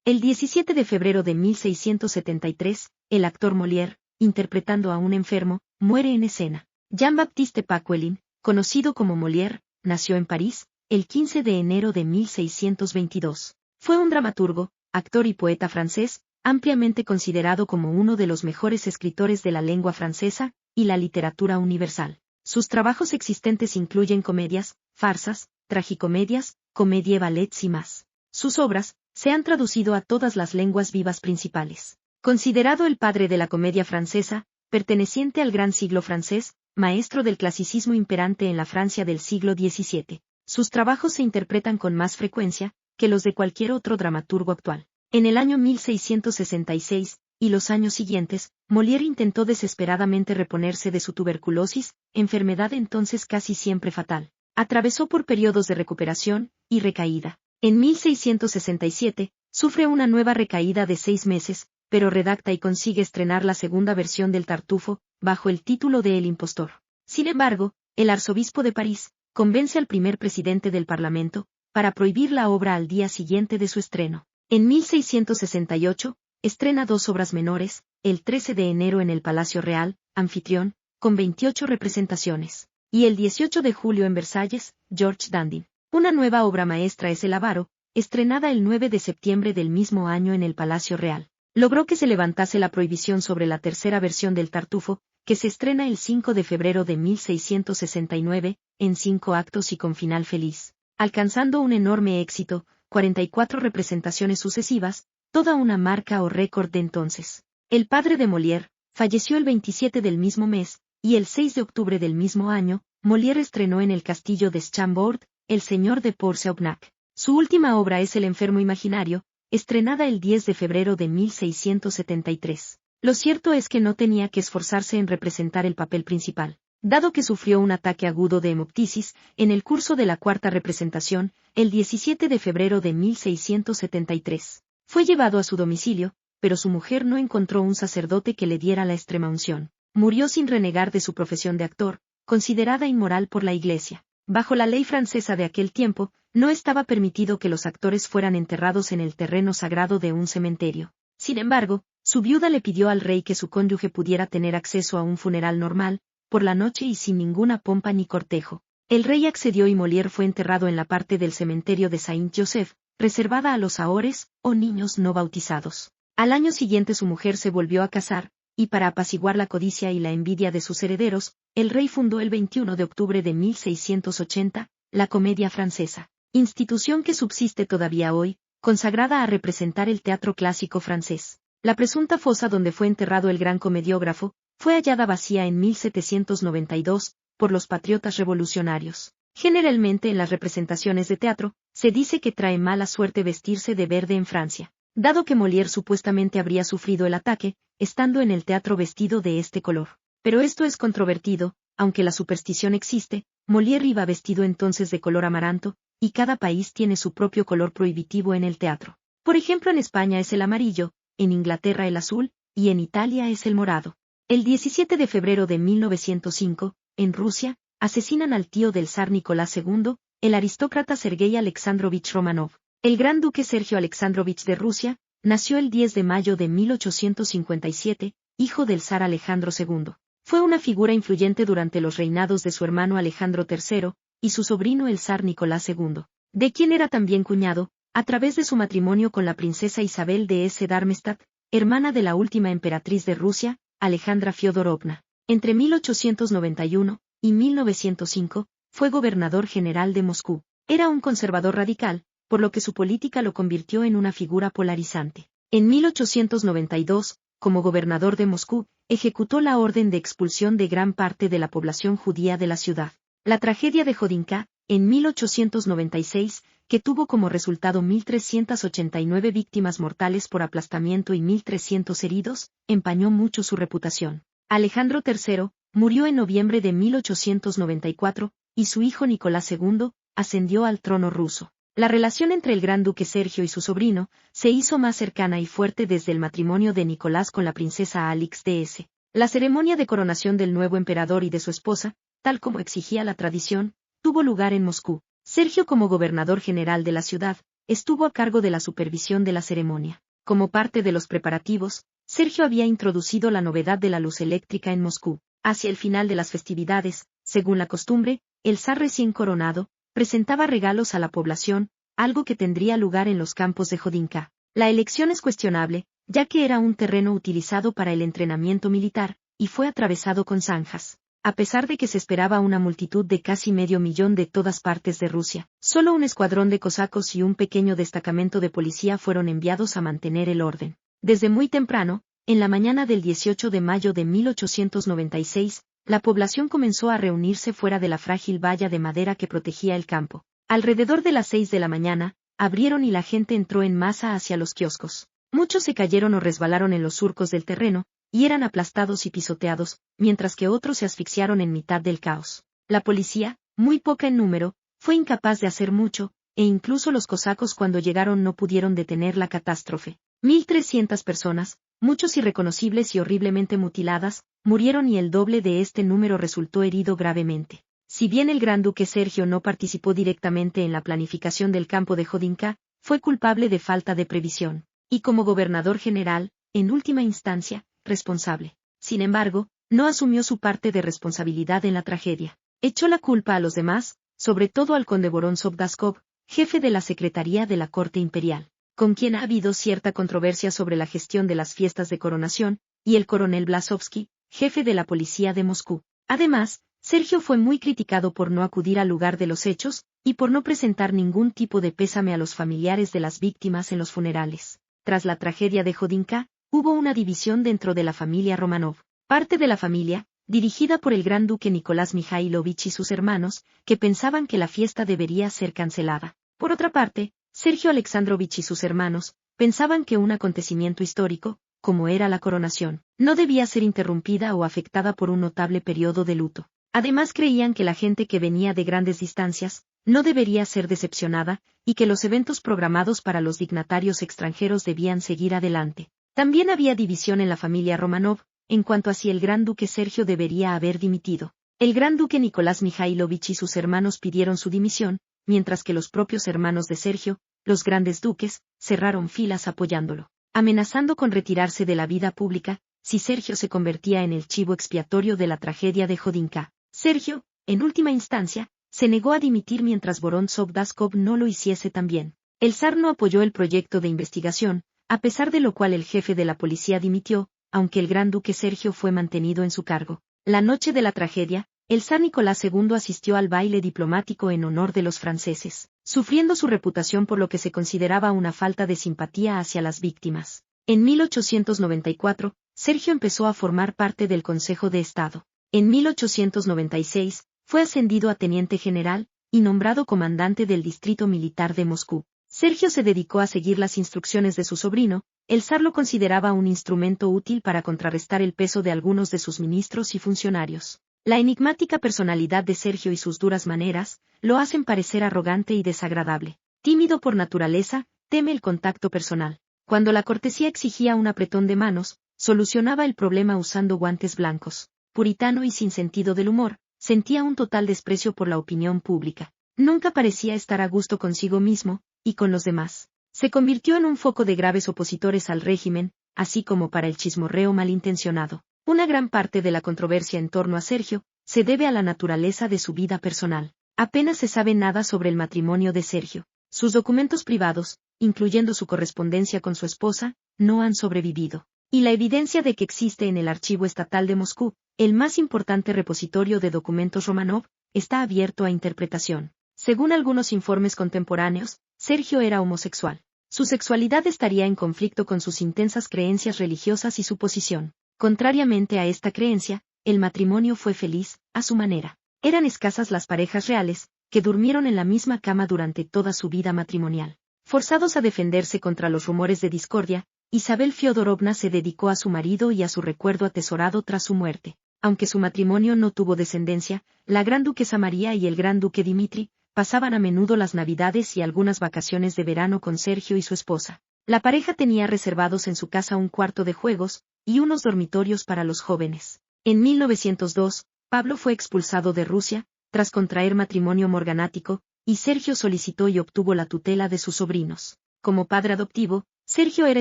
El 17 de febrero de 1673, el actor Molière, interpretando a un enfermo, muere en escena. Jean-Baptiste Paquelin, conocido como Molière, nació en París, el 15 de enero de 1622. Fue un dramaturgo, actor y poeta francés, ampliamente considerado como uno de los mejores escritores de la lengua francesa y la literatura universal. Sus trabajos existentes incluyen comedias, farsas, tragicomedias, comédie ballets y más. Sus obras se han traducido a todas las lenguas vivas principales. Considerado el padre de la comedia francesa, perteneciente al gran siglo francés, maestro del clasicismo imperante en la Francia del siglo XVII, sus trabajos se interpretan con más frecuencia que los de cualquier otro dramaturgo actual. En el año 1666, y los años siguientes, Molière intentó desesperadamente reponerse de su tuberculosis, enfermedad entonces casi siempre fatal. Atravesó por periodos de recuperación y recaída. En 1667, sufre una nueva recaída de 6 meses, pero redacta y consigue estrenar la segunda versión del Tartufo, bajo el título de El impostor. Sin embargo, el arzobispo de París convence al primer presidente del Parlamento para prohibir la obra al día siguiente de su estreno. En 1668, estrena 2 obras menores, el 13 de enero en el Palacio Real, Anfitrión, con 28 representaciones, y el 18 de julio en Versalles, George Dandin. Una nueva obra maestra es El avaro, estrenada el 9 de septiembre del mismo año en el Palacio Real. Logró que se levantase la prohibición sobre la tercera versión del Tartufo, que se estrena el 5 de febrero de 1669, en 5 actos y con final feliz, alcanzando un enorme éxito, 44 representaciones sucesivas, toda una marca o récord de entonces. El padre de Molière falleció el 27 del mismo mes, y el 6 de octubre del mismo año, Molière estrenó en el castillo de Chambord, El señor de Porceaugnac. Su última obra es El enfermo imaginario, estrenada el 10 de febrero de 1673. Lo cierto es que no tenía que esforzarse en representar el papel principal, dado que sufrió un ataque agudo de hemoptisis en el curso de la cuarta representación, el 17 de febrero de 1673. Fue llevado a su domicilio, pero su mujer no encontró un sacerdote que le diera la extremaunción. Murió sin renegar de su profesión de actor, considerada inmoral por la Iglesia. Bajo la ley francesa de aquel tiempo, no estaba permitido que los actores fueran enterrados en el terreno sagrado de un cementerio. Sin embargo, su viuda le pidió al rey que su cónyuge pudiera tener acceso a un funeral normal, por la noche y sin ninguna pompa ni cortejo. El rey accedió y Molière fue enterrado en la parte del cementerio de Saint-Joseph, reservada a los ahores, o niños no bautizados. Al año siguiente su mujer se volvió a casar, y para apaciguar la codicia y la envidia de sus herederos, el rey fundó el 21 de octubre de 1680, la Comedia Francesa, institución que subsiste todavía hoy, consagrada a representar el teatro clásico francés. La presunta fosa donde fue enterrado el gran comediógrafo, fue hallada vacía en 1792, por los patriotas revolucionarios. Generalmente en las representaciones de teatro, se dice que trae mala suerte vestirse de verde en Francia, dado que Molière supuestamente habría sufrido el ataque, estando en el teatro vestido de este color. Pero esto es controvertido, aunque la superstición existe, Molière iba vestido entonces de color amaranto, y cada país tiene su propio color prohibitivo en el teatro. Por ejemplo, en España es el amarillo, en Inglaterra el azul, y en Italia es el morado. El 17 de febrero de 1905, en Rusia, asesinan al tío del zar Nicolás II, el aristócrata Sergei Alexandrovich Romanov. El gran duque Sergio Alexandrovich de Rusia, nació el 10 de mayo de 1857, hijo del zar Alejandro II. Fue una figura influyente durante los reinados de su hermano Alejandro III, y su sobrino el zar Nicolás II, de quien era también cuñado, a través de su matrimonio con la princesa Isabel de Darmstadt, hermana de la última emperatriz de Rusia, Alejandra Fiodorovna. Entre 1891 y 1905, fue gobernador general de Moscú. Era un conservador radical, por lo que su política lo convirtió en una figura polarizante. En 1892, como gobernador de Moscú, ejecutó la orden de expulsión de gran parte de la población judía de la ciudad. La tragedia de Jodinka, en 1896, que tuvo como resultado 1.389 víctimas mortales por aplastamiento y 1.300 heridos, empañó mucho su reputación. Alejandro III murió en noviembre de 1894, y su hijo Nicolás II ascendió al trono ruso. La relación entre el gran duque Sergio y su sobrino se hizo más cercana y fuerte desde el matrimonio de Nicolás con la princesa Alix d'Hesse. La ceremonia de coronación del nuevo emperador y de su esposa, tal como exigía la tradición, tuvo lugar en Moscú. Sergio como gobernador general de la ciudad, estuvo a cargo de la supervisión de la ceremonia. Como parte de los preparativos, Sergio había introducido la novedad de la luz eléctrica en Moscú. Hacia el final de las festividades, según la costumbre, el zar recién coronado presentaba regalos a la población, algo que tendría lugar en los campos de Jodinka. La elección es cuestionable, ya que era un terreno utilizado para el entrenamiento militar, y fue atravesado con zanjas. A pesar de que se esperaba una multitud de casi 500.000 de todas partes de Rusia, solo un escuadrón de cosacos y un pequeño destacamento de policía fueron enviados a mantener el orden. Desde muy temprano, en la mañana del 18 de mayo de 1896, la población comenzó a reunirse fuera de la frágil valla de madera que protegía el campo. Alrededor de las 6 de la mañana, abrieron y la gente entró en masa hacia los kioscos. Muchos se cayeron o resbalaron en los surcos del terreno, y eran aplastados y pisoteados, mientras que otros se asfixiaron en mitad del caos. La policía, muy poca en número, fue incapaz de hacer mucho, e incluso los cosacos cuando llegaron no pudieron detener la catástrofe. 1.300 personas, muchos irreconocibles y horriblemente mutiladas, murieron y el doble de este número resultó herido gravemente. Si bien el gran duque Sergio no participó directamente en la planificación del campo de Jodinka, fue culpable de falta de previsión, y como gobernador general, en última instancia, responsable. Sin embargo, no asumió su parte de responsabilidad en la tragedia. Echó la culpa a los demás, sobre todo al conde Vorontsov-Daskov, jefe de la Secretaría de la Corte Imperial, con quien ha habido cierta controversia sobre la gestión de las fiestas de coronación, y el coronel Blasovsky, jefe de la policía de Moscú. Además, Sergio fue muy criticado por no acudir al lugar de los hechos, y por no presentar ningún tipo de pésame a los familiares de las víctimas en los funerales. Tras la tragedia de Jodinka, hubo una división dentro de la familia Romanov. Parte de la familia, dirigida por el gran duque Nicolás Mikhailovich y sus hermanos, que pensaban que la fiesta debería ser cancelada. Por otra parte, Sergio Alexandrovich y sus hermanos, pensaban que un acontecimiento histórico, como era la coronación, no debía ser interrumpida o afectada por un notable periodo de luto. Además creían que la gente que venía de grandes distancias, no debería ser decepcionada, y que los eventos programados para los dignatarios extranjeros debían seguir adelante. También había división en la familia Romanov, en cuanto a si el gran duque Sergio debería haber dimitido. El gran duque Nicolás Mikhailovich y sus hermanos pidieron su dimisión, mientras que los propios hermanos de Sergio, los grandes duques, cerraron filas apoyándolo, amenazando con retirarse de la vida pública, si Sergio se convertía en el chivo expiatorio de la tragedia de Jodinka. Sergio, en última instancia, se negó a dimitir mientras Vorontsov-Daskov no lo hiciese también. El zar no apoyó el proyecto de investigación, a pesar de lo cual el jefe de la policía dimitió, aunque el gran duque Sergio fue mantenido en su cargo. La noche de la tragedia, el zar Nicolás II asistió al baile diplomático en honor de los franceses, sufriendo su reputación por lo que se consideraba una falta de simpatía hacia las víctimas. En 1894, Sergio empezó a formar parte del Consejo de Estado. En 1896, fue ascendido a teniente general, y nombrado comandante del Distrito Militar de Moscú. Sergio se dedicó a seguir las instrucciones de su sobrino, el zar lo consideraba un instrumento útil para contrarrestar el peso de algunos de sus ministros y funcionarios. La enigmática personalidad de Sergio y sus duras maneras, lo hacen parecer arrogante y desagradable. Tímido por naturaleza, teme el contacto personal. Cuando la cortesía exigía un apretón de manos, solucionaba el problema usando guantes blancos. Puritano y sin sentido del humor, sentía un total desprecio por la opinión pública. Nunca parecía estar a gusto consigo mismo, y con los demás. Se convirtió en un foco de graves opositores al régimen, así como para el chismorreo malintencionado. Una gran parte de la controversia en torno a Sergio se debe a la naturaleza de su vida personal. Apenas se sabe nada sobre el matrimonio de Sergio. Sus documentos privados, incluyendo su correspondencia con su esposa, no han sobrevivido. Y la evidencia de que existe en el Archivo Estatal de Moscú, el más importante repositorio de documentos Romanov, está abierto a interpretación. Según algunos informes contemporáneos, Sergio era homosexual. Su sexualidad estaría en conflicto con sus intensas creencias religiosas y su posición. Contrariamente a esta creencia, el matrimonio fue feliz, a su manera. Eran escasas las parejas reales, que durmieron en la misma cama durante toda su vida matrimonial. Forzados a defenderse contra los rumores de discordia, Isabel Fyodorovna se dedicó a su marido y a su recuerdo atesorado tras su muerte. Aunque su matrimonio no tuvo descendencia, la gran duquesa María y el gran duque Dmitri pasaban a menudo las navidades y algunas vacaciones de verano con Sergio y su esposa. La pareja tenía reservados en su casa un cuarto de juegos y unos dormitorios para los jóvenes. En 1902, Pablo fue expulsado de Rusia, tras contraer matrimonio morganático, y Sergio solicitó y obtuvo la tutela de sus sobrinos. Como padre adoptivo, Sergio era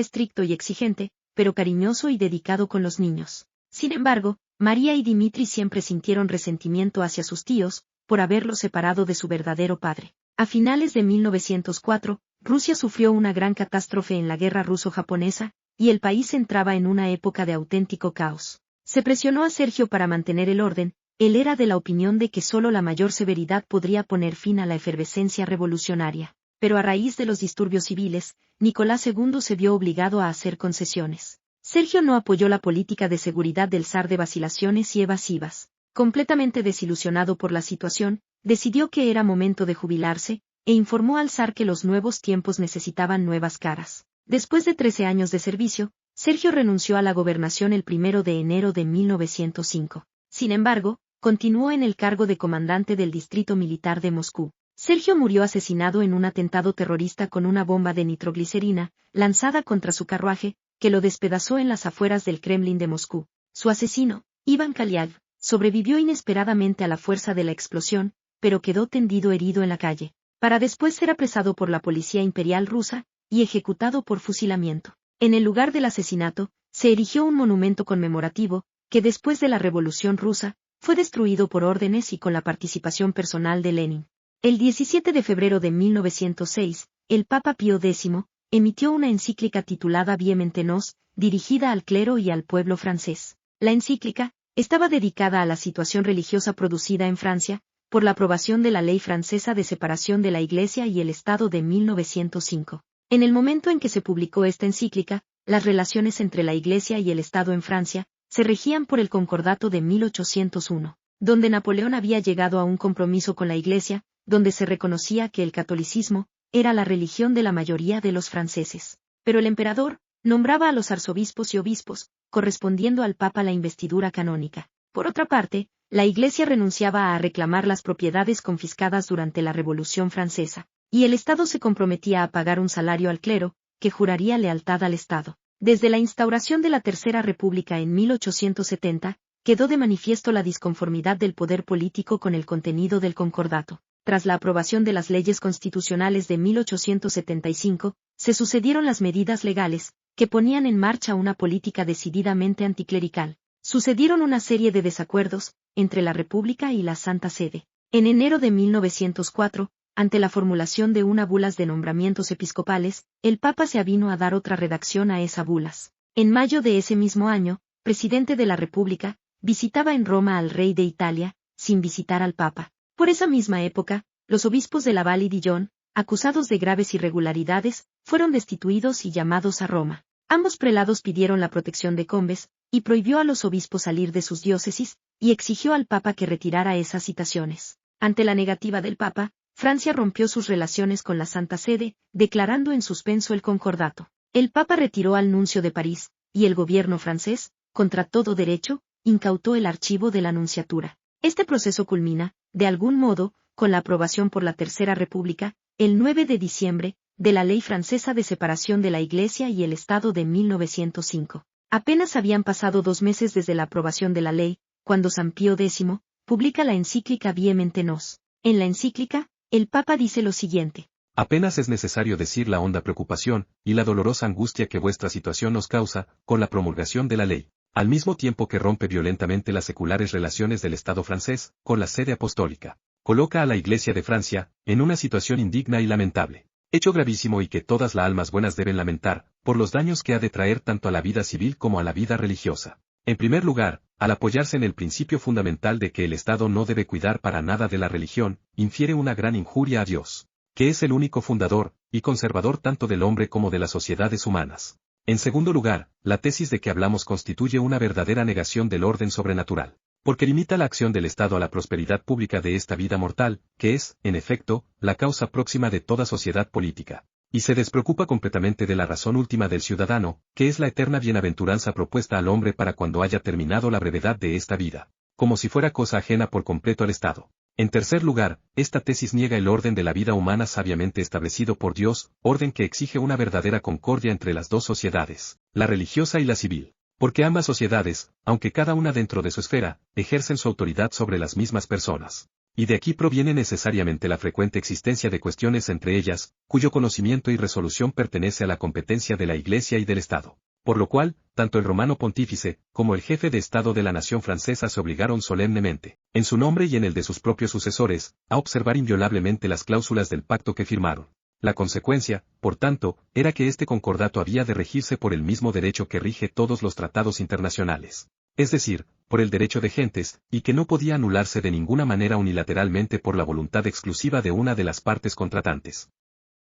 estricto y exigente, pero cariñoso y dedicado con los niños. Sin embargo, María y Dimitri siempre sintieron resentimiento hacia sus tíos, por haberlos separado de su verdadero padre. A finales de 1904, Rusia sufrió una gran catástrofe en la guerra ruso-japonesa, y el país entraba en una época de auténtico caos. Se presionó a Sergio para mantener el orden. Él era de la opinión de que solo la mayor severidad podría poner fin a la efervescencia revolucionaria. Pero a raíz de los disturbios civiles, Nicolás II se vio obligado a hacer concesiones. Sergio no apoyó la política de seguridad del zar de vacilaciones y evasivas. Completamente desilusionado por la situación, decidió que era momento de jubilarse, e informó al zar que los nuevos tiempos necesitaban nuevas caras. Después de 13 años de servicio, Sergio renunció a la gobernación el 1 de enero de 1905. Sin embargo, continuó en el cargo de comandante del distrito militar de Moscú. Sergio murió asesinado en un atentado terrorista con una bomba de nitroglicerina, lanzada contra su carruaje, que lo despedazó en las afueras del Kremlin de Moscú. Su asesino, Iván Kalyaev, sobrevivió inesperadamente a la fuerza de la explosión, pero quedó tendido herido en la calle, para después ser apresado por la policía imperial rusa, y ejecutado por fusilamiento. En el lugar del asesinato, se erigió un monumento conmemorativo, que después de la Revolución Rusa, fue destruido por órdenes y con la participación personal de Lenin. El 17 de febrero de 1906, el Papa Pío X, emitió una encíclica titulada Vehemente Nos, dirigida al clero y al pueblo francés. La encíclica estaba dedicada a la situación religiosa producida en Francia, por la aprobación de la ley francesa de separación de la Iglesia y el Estado de 1905. En el momento en que se publicó esta encíclica, las relaciones entre la Iglesia y el Estado en Francia se regían por el Concordato de 1801, donde Napoleón había llegado a un compromiso con la Iglesia, donde se reconocía que el catolicismo era la religión de la mayoría de los franceses. Pero el emperador nombraba a los arzobispos y obispos, correspondiendo al Papa la investidura canónica. Por otra parte, la Iglesia renunciaba a reclamar las propiedades confiscadas durante la Revolución Francesa, y el Estado se comprometía a pagar un salario al clero, que juraría lealtad al Estado. Desde la instauración de la Tercera República en 1870, quedó de manifiesto la disconformidad del poder político con el contenido del concordato. Tras la aprobación de las leyes constitucionales de 1875, se sucedieron las medidas legales, que ponían en marcha una política decididamente anticlerical. Sucedieron una serie de desacuerdos entre la República y la Santa Sede. En enero de 1904, ante la formulación de una bulas de nombramientos episcopales, el Papa se avino a dar otra redacción a esa bulas. En mayo de ese mismo año, presidente de la República, visitaba en Roma al rey de Italia, sin visitar al Papa. Por esa misma época, los obispos de Laval y Dijon, acusados de graves irregularidades, fueron destituidos y llamados a Roma. Ambos prelados pidieron la protección de Combes, y prohibió a los obispos salir de sus diócesis, y exigió al Papa que retirara esas citaciones. Ante la negativa del Papa, Francia rompió sus relaciones con la Santa Sede, declarando en suspenso el concordato. El Papa retiró al nuncio de París, y el gobierno francés, contra todo derecho, incautó el archivo de la nunciatura. Este proceso culmina, de algún modo, con la aprobación por la Tercera República, el 9 de diciembre, de la Ley Francesa de Separación de la Iglesia y el Estado de 1905. Apenas habían pasado 2 meses desde la aprobación de la ley, cuando San Pío X publica la encíclica Vehemente Nos. En la encíclica, el Papa dice lo siguiente. Apenas es necesario decir la honda preocupación y la dolorosa angustia que vuestra situación nos causa, con la promulgación de la ley, al mismo tiempo que rompe violentamente las seculares relaciones del Estado francés, con la sede apostólica. Coloca a la Iglesia de Francia, en una situación indigna y lamentable. Hecho gravísimo y que todas las almas buenas deben lamentar, por los daños que ha de traer tanto a la vida civil como a la vida religiosa. En primer lugar, al apoyarse en el principio fundamental de que el Estado no debe cuidar para nada de la religión, infiere una gran injuria a Dios, que es el único fundador y conservador tanto del hombre como de las sociedades humanas. En segundo lugar, la tesis de que hablamos constituye una verdadera negación del orden sobrenatural, porque limita la acción del Estado a la prosperidad pública de esta vida mortal, que es, en efecto, la causa próxima de toda sociedad política, y se despreocupa completamente de la razón última del ciudadano, que es la eterna bienaventuranza propuesta al hombre para cuando haya terminado la brevedad de esta vida, como si fuera cosa ajena por completo al Estado. En tercer lugar, esta tesis niega el orden de la vida humana sabiamente establecido por Dios, orden que exige una verdadera concordia entre las dos sociedades, la religiosa y la civil. Porque ambas sociedades, aunque cada una dentro de su esfera, ejercen su autoridad sobre las mismas personas. y de aquí proviene necesariamente la frecuente existencia de cuestiones entre ellas, cuyo conocimiento y resolución pertenece a la competencia de la Iglesia y del Estado. Por lo cual, tanto el romano pontífice, como el jefe de Estado de la nación francesa se obligaron solemnemente, en su nombre y en el de sus propios sucesores, a observar inviolablemente las cláusulas del pacto que firmaron. La consecuencia, por tanto, era que este concordato había de regirse por el mismo derecho que rige todos los tratados internacionales. Es decir, por el derecho de gentes, y que no podía anularse de ninguna manera unilateralmente por la voluntad exclusiva de una de las partes contratantes.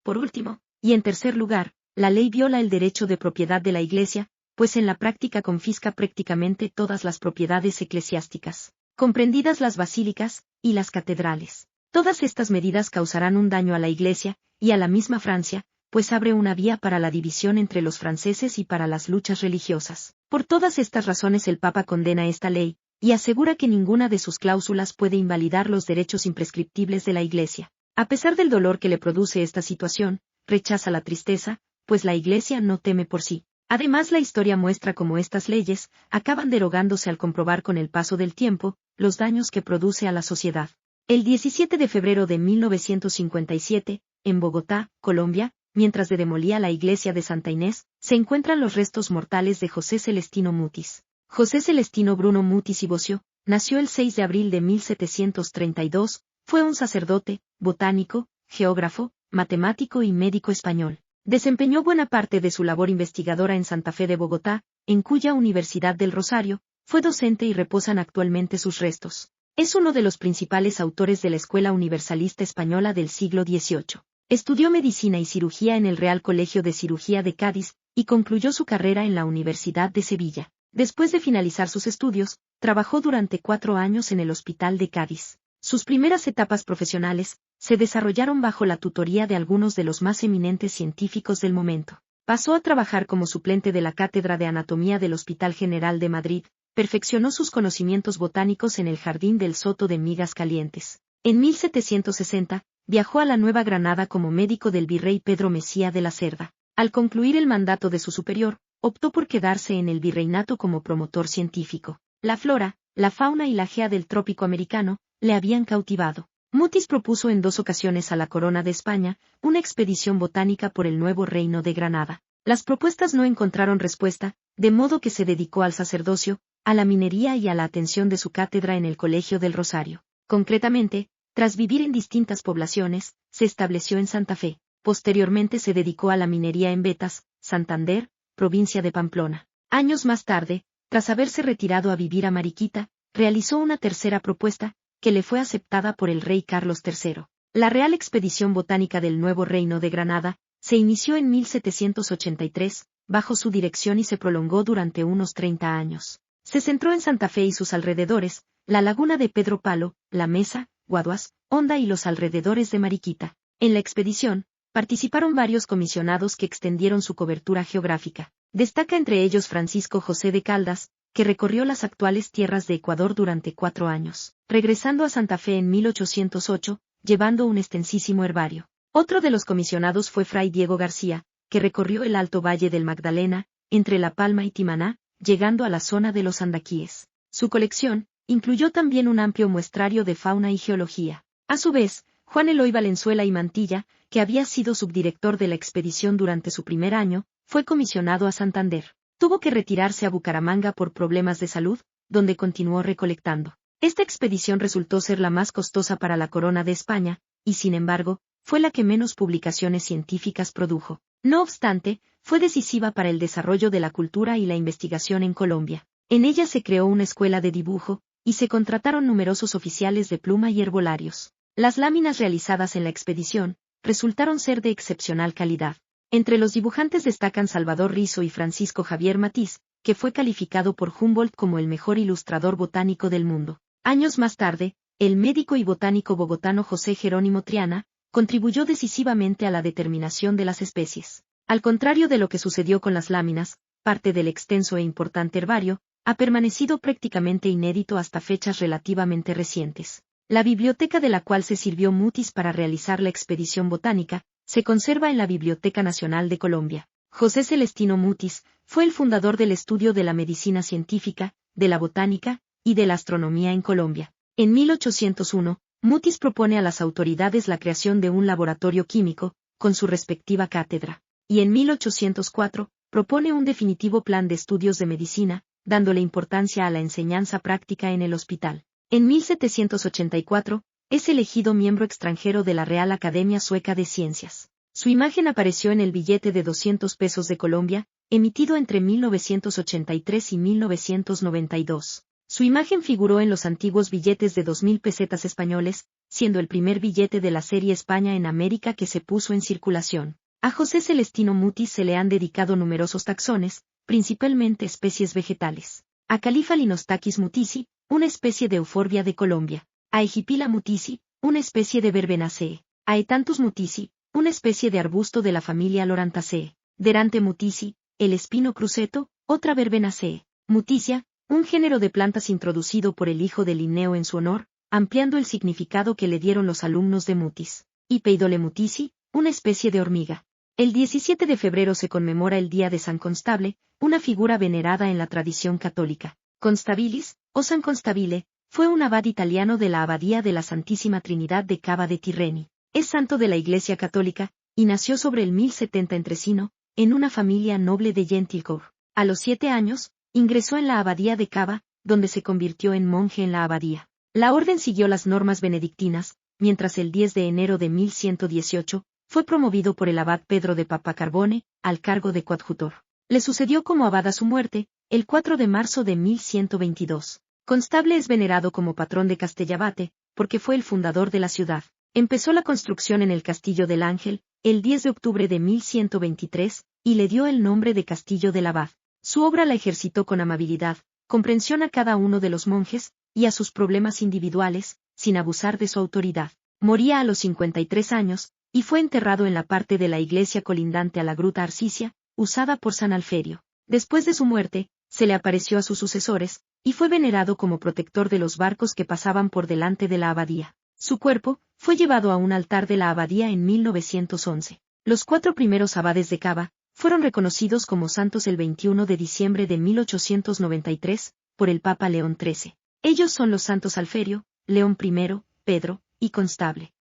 Por último, y en tercer lugar, la ley viola el derecho de propiedad de la Iglesia, pues en la práctica confisca prácticamente todas las propiedades eclesiásticas, comprendidas las basílicas y las catedrales. Todas estas medidas causarán un daño a la Iglesia y a la misma Francia, pues abre una vía para la división entre los franceses y para las luchas religiosas. Por todas estas razones el Papa condena esta ley, y asegura que ninguna de sus cláusulas puede invalidar los derechos imprescriptibles de la Iglesia. A pesar del dolor que le produce esta situación, rechaza la tristeza, pues la Iglesia no teme por sí. Además, la historia muestra cómo estas leyes acaban derogándose al comprobar con el paso del tiempo los daños que produce a la sociedad. El 17 de febrero de 1957, en Bogotá, Colombia, mientras se demolía la iglesia de Santa Inés, se encuentran los restos mortales de José Celestino Mutis. José Celestino Bruno Mutis y Bocio, nació el 6 de abril de 1732, fue un sacerdote, botánico, geógrafo, matemático y médico español. Desempeñó buena parte de su labor investigadora en Santa Fe de Bogotá, en cuya Universidad del Rosario, fue docente y reposan actualmente sus restos. Es uno de los principales autores de la Escuela Universalista Española del siglo XVIII. Estudió medicina y cirugía en el Real Colegio de Cirugía de Cádiz, y concluyó su carrera en la Universidad de Sevilla. Después de finalizar sus estudios, trabajó durante 4 años en el Hospital de Cádiz. Sus primeras etapas profesionales se desarrollaron bajo la tutoría de algunos de los más eminentes científicos del momento. Pasó a trabajar como suplente de la Cátedra de Anatomía del Hospital General de Madrid, perfeccionó sus conocimientos botánicos en el Jardín del Soto de Migas Calientes. En 1760, viajó a la Nueva Granada como médico del virrey Pedro Mexía de la Cerda. Al concluir el mandato de su superior, optó por quedarse en el virreinato como promotor científico. La flora, la fauna y la gea del trópico americano le habían cautivado. Mutis propuso en 2 ocasiones a la Corona de España una expedición botánica por el nuevo reino de Granada. Las propuestas no encontraron respuesta, de modo que se dedicó al sacerdocio, a la minería y a la atención de su cátedra en el Colegio del Rosario. Concretamente, tras vivir en distintas poblaciones, se estableció en Santa Fe. Posteriormente se dedicó a la minería en Betas, Santander, provincia de Pamplona. Años más tarde, tras haberse retirado a vivir a Mariquita, realizó una tercera propuesta, que le fue aceptada por el rey Carlos III. La Real Expedición Botánica del Nuevo Reino de Granada se inició en 1783, bajo su dirección y se prolongó durante unos 30 años. Se centró en Santa Fe y sus alrededores, la laguna de Pedro Palo, La Mesa, Guaduas, Honda y los alrededores de Mariquita. En la expedición, participaron varios comisionados que extendieron su cobertura geográfica. Destaca entre ellos Francisco José de Caldas, que recorrió las actuales tierras de Ecuador durante 4 años, regresando a Santa Fe en 1808, llevando un extensísimo herbario. Otro de los comisionados fue Fray Diego García, que recorrió el Alto Valle del Magdalena, entre La Palma y Timaná, llegando a la zona de los Andaquíes. Su colección incluyó también un amplio muestrario de fauna y geología. A su vez, Juan Eloy Valenzuela y Mantilla, que había sido subdirector de la expedición durante su primer año, fue comisionado a Santander. Tuvo que retirarse a Bucaramanga por problemas de salud, donde continuó recolectando. Esta expedición resultó ser la más costosa para la Corona de España, y sin embargo, fue la que menos publicaciones científicas produjo. No obstante, fue decisiva para el desarrollo de la cultura y la investigación en Colombia. En ella se creó una escuela de dibujo, y se contrataron numerosos oficiales de pluma y herbolarios. Las láminas realizadas en la expedición resultaron ser de excepcional calidad. Entre los dibujantes destacan Salvador Rizo y Francisco Javier Matiz, que fue calificado por Humboldt como el mejor ilustrador botánico del mundo. Años más tarde, el médico y botánico bogotano José Jerónimo Triana contribuyó decisivamente a la determinación de las especies. Al contrario de lo que sucedió con las láminas, parte del extenso e importante herbario ha permanecido prácticamente inédito hasta fechas relativamente recientes. La biblioteca de la cual se sirvió Mutis para realizar la expedición botánica se conserva en la Biblioteca Nacional de Colombia. José Celestino Mutis fue el fundador del estudio de la medicina científica, de la botánica y de la astronomía en Colombia. En 1801, Mutis propone a las autoridades la creación de un laboratorio químico, con su respectiva cátedra. Y en 1804, propone un definitivo plan de estudios de medicina, dándole importancia a la enseñanza práctica en el hospital. En 1784, es elegido miembro extranjero de la Real Academia Sueca de Ciencias. Su imagen apareció en el billete de 200 pesos de Colombia, emitido entre 1983 y 1992. Su imagen figuró en los antiguos billetes de 2.000 pesetas españoles, siendo el primer billete de la serie España en América que se puso en circulación. A José Celestino Mutis se le han dedicado numerosos taxones, principalmente especies vegetales. A Califa Linostakis mutisi, una especie de euforbia de Colombia. A Egipila mutisi, una especie de Verbenaceae. A Etanthus mutisi, una especie de arbusto de la familia Lorantaceae. Derante mutisi, el espino cruceto, otra Verbenaceae. Mutisia, un género de plantas introducido por el hijo de Linneo en su honor, ampliando el significado que le dieron los alumnos de Mutis. Y Peidole mutisi, una especie de hormiga. El 17 de febrero se conmemora el Día de San Constable, una figura venerada en la tradición católica. Constabilis, o San Constabile, fue un abad italiano de la Abadía de la Santísima Trinidad de Cava de Tirreni. Es santo de la Iglesia Católica, y nació sobre el 1070 en Tresino, en una familia noble de Gentilcourt. A los 7 años, ingresó en la Abadía de Cava, donde se convirtió en monje en la abadía. La orden siguió las normas benedictinas, mientras el 10 de enero de 1118, fue promovido por el abad Pedro de Papacarbone, al cargo de coadjutor. Le sucedió como abad a su muerte, el 4 de marzo de 1122. Constable es venerado como patrón de Castellabate, porque fue el fundador de la ciudad. Empezó la construcción en el Castillo del Ángel, el 10 de octubre de 1123, y le dio el nombre de Castillo del Abad. Su obra la ejercitó con amabilidad, comprensión a cada uno de los monjes, y a sus problemas individuales, sin abusar de su autoridad. Moría a los 53 años, y fue enterrado en la parte de la iglesia colindante a la Gruta Arcisia, usada por San Alferio. Después de su muerte, se le apareció a sus sucesores, y fue venerado como protector de los barcos que pasaban por delante de la abadía. Su cuerpo fue llevado a un altar de la abadía en 1911. Los 4 primeros abades de Cava fueron reconocidos como santos el 21 de diciembre de 1893, por el Papa León XIII. Ellos son los santos Alferio, León I, Pedro, y Constable.